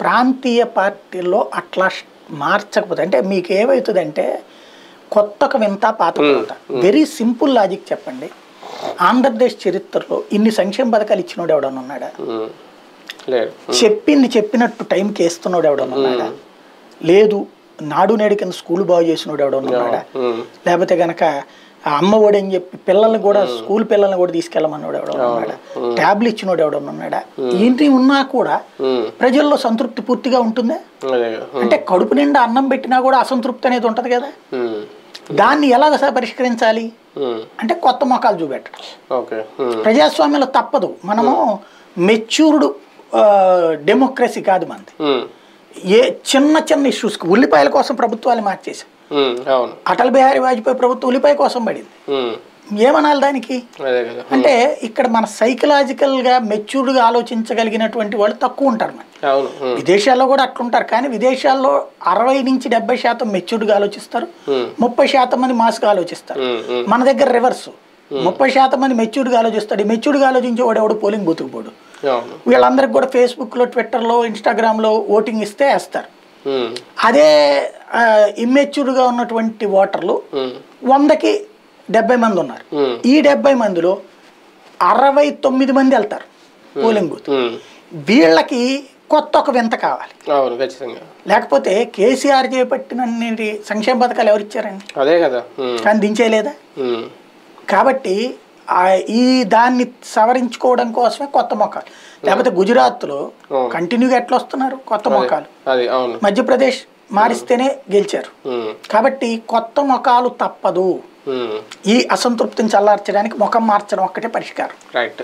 ప్రాంతీయ పార్టీల్లో అట్లా మార్చకపోతే అంటే మీకు ఏమవుతుందంటే కొత్తక వింత పాత కొత్త వెరీ సింపుల్ లాజిక్ చెప్పండి. ఆంధ్రప్రదేశ్ చరిత్రలో ఇన్ని సంక్షేమ పథకాలు ఇచ్చినోడు ఎవడన్నా ఉన్నాడా? చెప్పింది చెప్పినట్టు టైంకి వేస్తున్నాడు ఎవడన్నా ఉన్నాడా? లేదు. నాడు నేడు కింద స్కూల్ బాగు చేసినోడు ఎవడన్నా ఉన్నాడా? లేకపోతే గనక అమ్మ ఒడి అని చెప్పి పిల్లల్ని కూడా స్కూల్ పిల్లల్ని కూడా తీసుకెళ్ళమన్నాడు ఎవడన్నా ఉన్నాడా? ట్యాబ్లు ఇచ్చినోడు ఎవడన్నా ఉన్నాడా? ఏంటి ఉన్నా కూడా ప్రజల్లో సంతృప్తి పూర్తిగా ఉంటుందా? అంటే కడుపు నిండా అన్నం పెట్టినా కూడా అసంతృప్తి అనేది ఉంటది కదా. దాన్ని ఎలాగ పరిష్కరించాలి అంటే కొత్త మొఖాలు చూపెట్టడం. ప్రజాస్వామ్యంలో తప్పదు. మనము మెచ్యూర్డ్ డెమోక్రసీ కాదు మనది. ఏ చిన్న చిన్న ఇష్యూస్కి ఉల్లిపాయల కోసం ప్రభుత్వాలు మార్చేసాం. అటల్ బిహారీ వాజ్పేయి ప్రభుత్వం ఉల్లిపాయ కోసం పడింది. ఏమనాలి దానికి? అంటే ఇక్కడ మన సైకలాజికల్ గా మెచ్యూర్డ్ గా ఆలోచించగలిగినటువంటి వాళ్ళు తక్కువ ఉంటారు. మన విదేశాల్లో కూడా అట్లుంటారు. కానీ విదేశాల్లో 60 నుంచి 70% మెచ్యూర్డ్ గా ఆలోచిస్తారు, 30% మంది మాస్ గా ఆలోచిస్తారు. మన దగ్గర రివర్స్, 30% మంది మెచ్యూర్డ్ గా ఆలోచిస్తాడు. ఈ మెచ్యూర్డ్ గా ఆలోచించేవాడు ఎవడు పోలింగ్ బూత్కు పోడు. వీళ్ళందరికి కూడా ఫేస్బుక్ లో, ట్విట్టర్ లో, ఇన్స్టాగ్రామ్ లో ఓటింగ్ ఇస్తే వేస్తారు. అదే ఇమ్మెచ్యూర్డ్ గా ఉన్నటువంటి ఓటర్లు 100కి 70 మంది ఉన్నారు. ఈ 70 మందిలో 69 మంది వెళ్తారు పోలింగ్ బూత్. వీళ్ళకి కొత్త ఒక వింత కావాలి. లేకపోతే కేసీఆర్ చేపట్టిన సంక్షేమ పథకాలు ఎవరు ఇచ్చారండి? అదే కదా, కానీ దించేయలేదా? కాబట్టి ఈ దాన్ని సవరించుకోవడం కోసమే కొత్త మొక్కలు. లేకపోతే గుజరాత్ లో కంటిన్యూగా ఎట్లా వస్తున్నారు కొత్త మొక్కలు. మధ్యప్రదేశ్ మారిస్తేనే గెలిచారు. కాబట్టి కొత్త మొఖాలు తప్పదు. ఈ అసంతృప్తిని చల్లార్చడానికి ముఖం మార్చడం ఒక్కటే పరిష్కారం. రైట్.